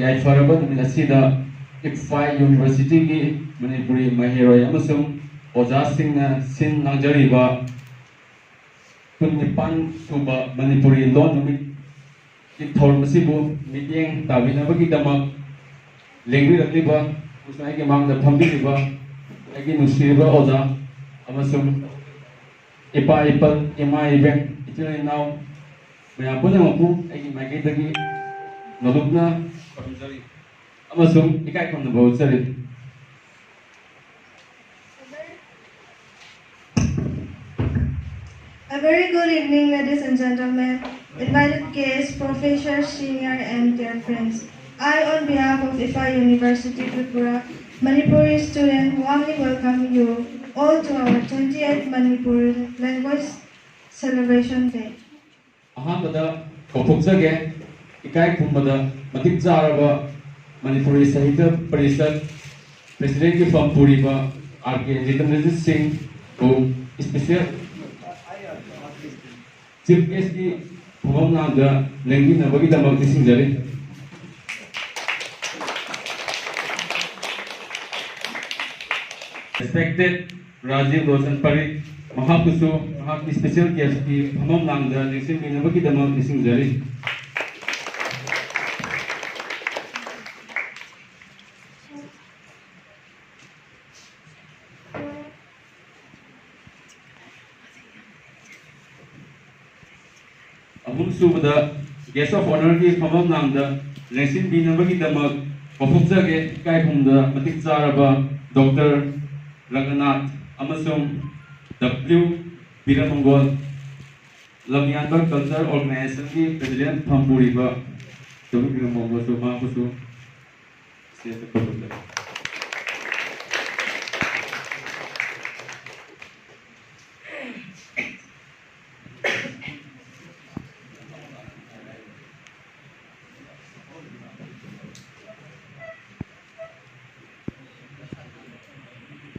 ꯌꯥꯏꯐꯔꯕ ꯅꯨꯃꯤꯠ ꯑꯁꯤꯗ IPFI ꯌꯨꯅꯤꯚꯔꯁꯤꯇꯤꯒꯤ ꯃꯅꯤꯄꯨꯔꯤ ꯃꯍꯩꯔꯣꯏ ꯑꯃꯁꯨꯡ ꯑꯣꯖꯥꯁꯤꯡꯅ ꯁꯤꯟ ꯂꯥꯡꯖꯔꯤꯕ 19 ꯁꯨꯕ ꯃꯅꯤꯄꯨꯔꯤ ꯂꯣꯟ ꯅꯨꯃꯤꯠꯀꯤ ꯊꯧꯔꯝ ꯑꯁꯤꯕꯨ ꯃꯤꯠꯌꯦꯡ ꯇꯥꯕꯤꯅꯕꯒꯤꯗꯃꯛ ꯂꯦꯡꯕꯤꯔꯛꯂꯤꯕ ꯑꯃꯁꯨꯡ ꯑꯩꯒꯤ ꯃꯥꯡꯗ ꯐꯝꯕꯤꯔꯤꯕ ꯑꯩꯒꯤ ꯅꯨꯡꯁꯤꯔꯤꯕ ꯑꯣꯖꯥ ꯑꯃꯁꯨꯡ ꯏꯄꯥ ꯏꯄꯜ ꯏꯃꯥ ꯏꯕꯦꯟ ꯏꯆꯤꯜ ꯏꯅꯥꯎ ꯃꯌꯥꯝ ꯄꯨꯝꯅꯃꯛꯄꯨ ꯑꯩꯒꯤ ꯃꯥꯏꯀꯩꯗꯒꯤ ꯅꯣꯂꯨꯛꯅ ꯈꯨꯔꯨꯝꯖꯔꯤ ꯑꯃꯁꯨꯡ ꯏꯀꯥꯏ ꯈꯨꯝꯅꯕ ꯎꯠꯆꯔꯤ. A very good evening, ladies and gentlemen, invited guests, professors, senior, and dear friends. I, on behalf of IPFI University Tripura, Manipuri student, warmly welcome you all to our 28th Manipuri Language Celebration Day. Ahamada Kopukzage, Ikai Kumada, Matik Zaraba, Manipuri Sahitya Parishad, President from Puriba, R.K. Jitendrajit Singh, who special Chief Guest की भूम नांदा लेंगी नवगी दमक दिसिंग जरे Respected Rajiv Roshan Parikh Mahakusu Mahakni special guest की भूम नांदा लेंगी नवगी दमक दिसिंग जरे Subada, guest of honor की फमम नामदा लेंसिन बीनबगी दमक पफुक्जगे इकाई खुमदा मतिक चारबा डॉक्टर रंगनाथ अमसुंग W बीरमंगोल लमयानबा कल्चर ऑर्गेनाइजेशन की प्रेसिडेंट फमपुरीबा W बीरमंगोल सुमा कुसु सेट कबुला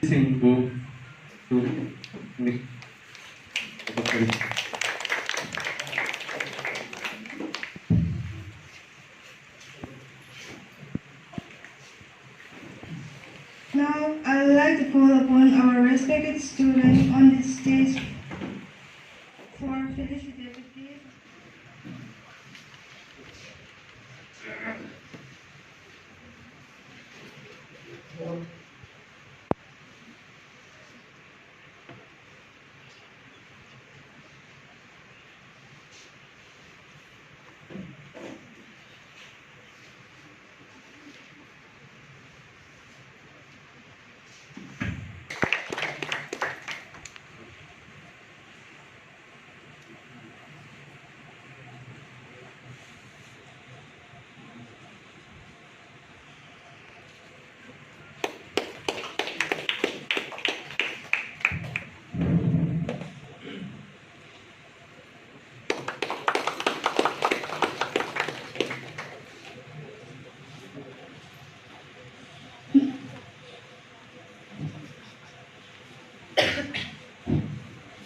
Singbu to Nick. Now, I would like to call upon our respected students on this stage for felicitative gifts.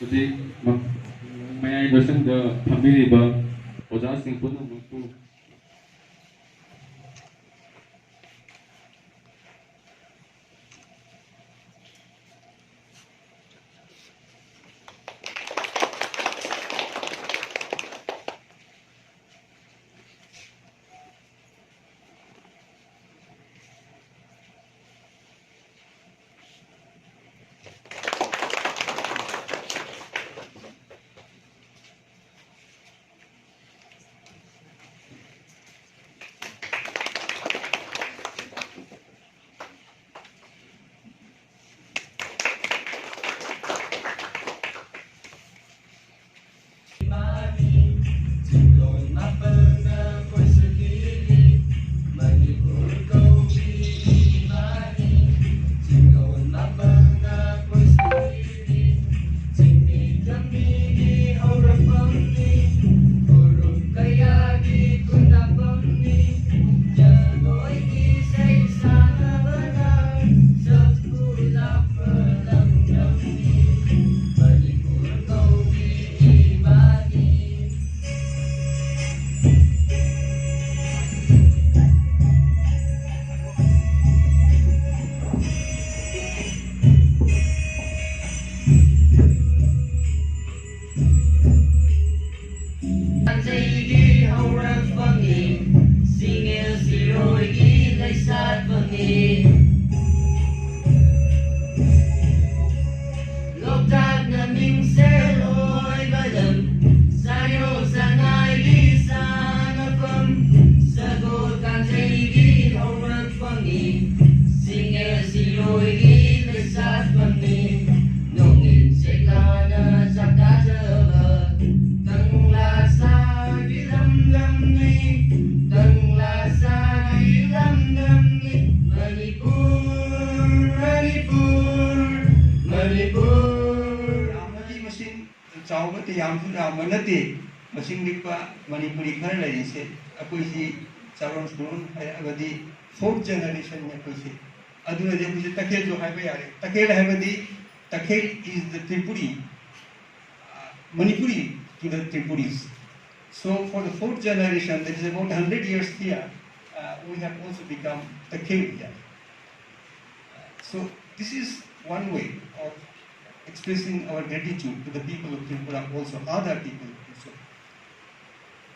Today, may I present the family ba Oja Singh Puno Mungku. lộc thác ngàn mình sẽ lối ba lần xa nhau xa ngay đi xa ngã phân xa cô tan dây đi hầu mất phong nhị xin nghe xin lỗi đi lấy sát phong nhị nông nghìn sẽ ca na giặc cá chờ bờ tăng là xa đi lâm lâm đi tăng là xa đi lâm lâm đi Manipur Ramadi mesin Chawbati Yamsura Manati Mesin Lipa Manipuri Kharlai se Akuisi Charon Surun Agadi fourth generation Yakusi Aduna Yakusi Takel Jo Haibari Takel Haibadi Takel is the Tripuri Manipuri to the Tripuris. So for the fourth generation, that is about 100 years here, we have also become Takel here. So this is one way of expressing our gratitude to the people of Tripura, also other people also.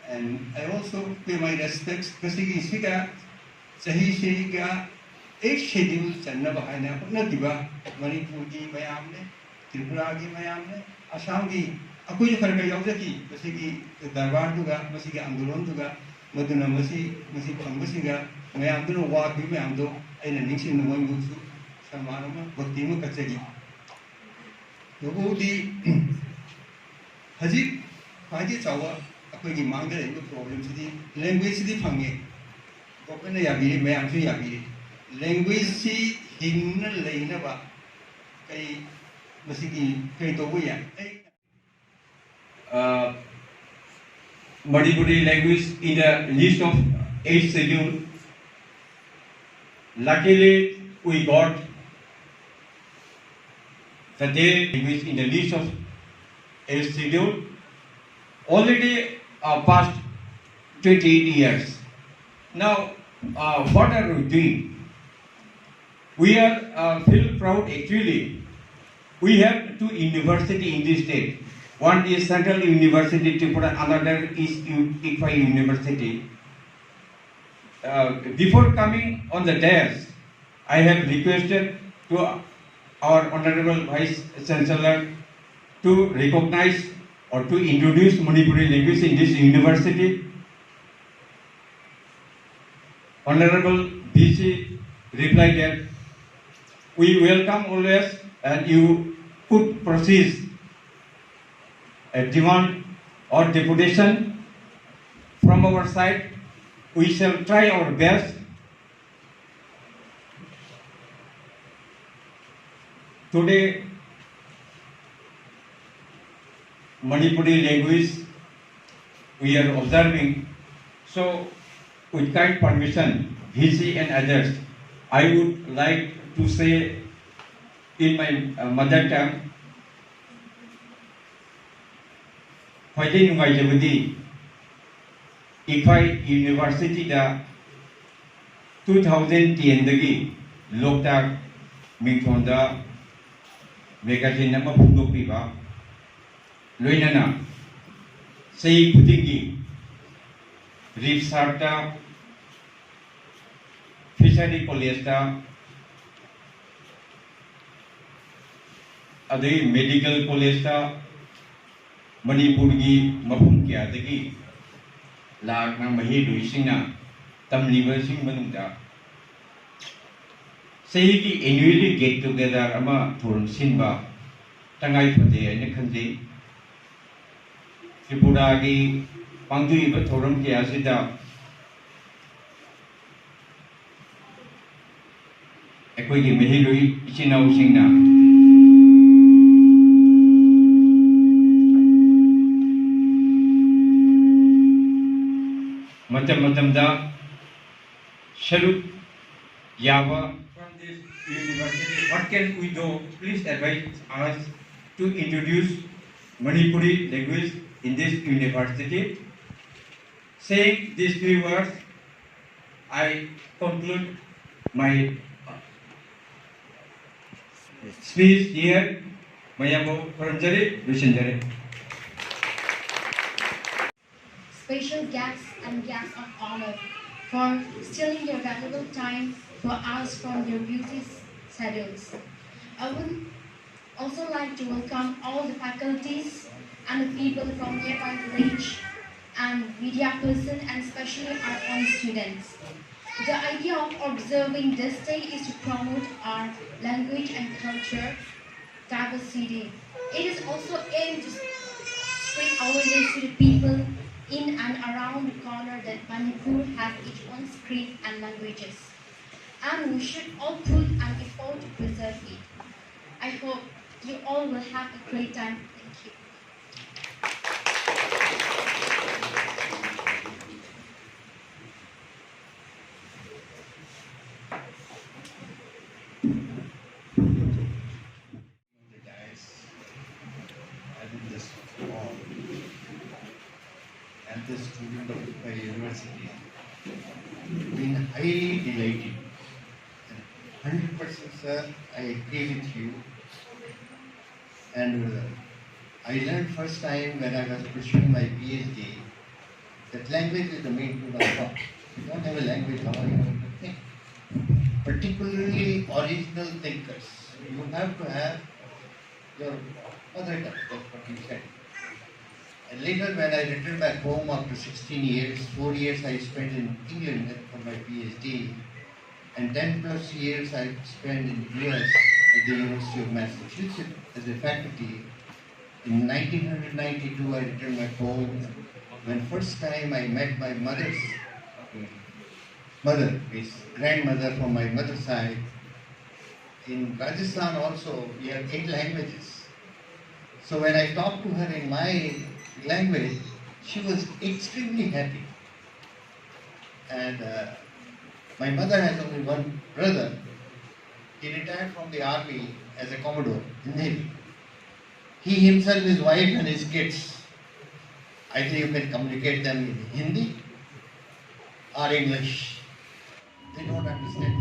And I also pay my respects kasi isika sahi shega एक schedule चलना बहाने अपना दिवा मणिपुर की मयाम ने त्रिपुरा की मयाम ने असम की अकुई जो फर्क याद है कि जैसे कि दरबार दुगा मसी के आंदोलन दुगा मधुना मसी फंगसी का मयाम तो वाक भी मयाम तो ऐन निश्चित नमन गुस्सु समारोह में भक्ति में कच्चे लोगों दी हजी फायदे चावा अकुई की मांग दे इनको प्रॉब्लम सी लैंग्वेज सी फंगे गवर्नमेंट याबीरे मयाम से याबीरे language si hinna leina ba kai masigi kai to buya Manipuri language in the list of 8 schedule. Luckily, we got the day language in the list of 8 schedule. Already past 28 years. Now, what are we doing? We are feel proud actually. We have 2 universities in this state. One is Central University Tripura, another is ICFAI University. Before coming on the dais, I have requested to our Honorable Vice Chancellor to recognize or to introduce Manipuri language in this university. Honorable BC replied that we welcome always and you could proceed a demand or deputation from our side. We shall try our best today. Manipuri language we are observing, so with kind permission, VC and others, I would like to say in my mother tongue, Khwaidai nungaijabadi ICFAI University da 2010 dagi Loktak Mingthonda magazine ama phungdokpiba loinana sei khudingi research da fishery college da adai medical college da Manipur gi mafhum kya dagi lakna mahi luisingna tamliba sing manungda sei gi annually get together ama thurun sinba tangai phade ane khanjei Tripura gi pangdui ba thoram kya sida ekoi gi mahi lui ichinau singna Matam Sharuk Yava from this university. What can we do? Please advise us to introduce Manipuri language in this university. Saying these 3 words, I conclude my speech here. Mayamo Paranjari Vishanjari. Special guests and guests of honor for stealing your valuable time for hours from their busy schedules. I would also like to welcome all the faculties and the people from nearby village and media person and especially our own students. The idea of observing this day is to promote our language and culture diversity. It is also aimed to spread awareness to the people in and around the corner that Manipur has its own script and languages. And we should all put an effort to preserve it. I hope you all will have a great time. Thank you. The guys, I've been this all and the student of my university been highly delighted. 100% sir, I agree with you. And I learned first time when I was pursuing my PhD that language is the main tool of thought. If you don't have a language, how are you going to think? Particularly original thinkers. You have to have your mother tongue, that's what you said. And later when I returned back home after 16 years, 4 years I spent in England for my PhD, and 10 plus years I spent in US at the University of Massachusetts as a faculty. In 1992 I returned back home when first time I met my mother's mother, his grandmother from my mother's side. In Rajasthan also we have 8 languages. So when I talked to her in my language, she was extremely happy. And my mother has only one brother. He retired from the army as a commodore in Navy. He himself, his wife and his kids, either you can communicate them in Hindi or English. They don't understand.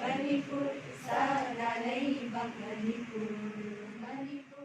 Manipur, sa lalay bang Manipur, Manipur.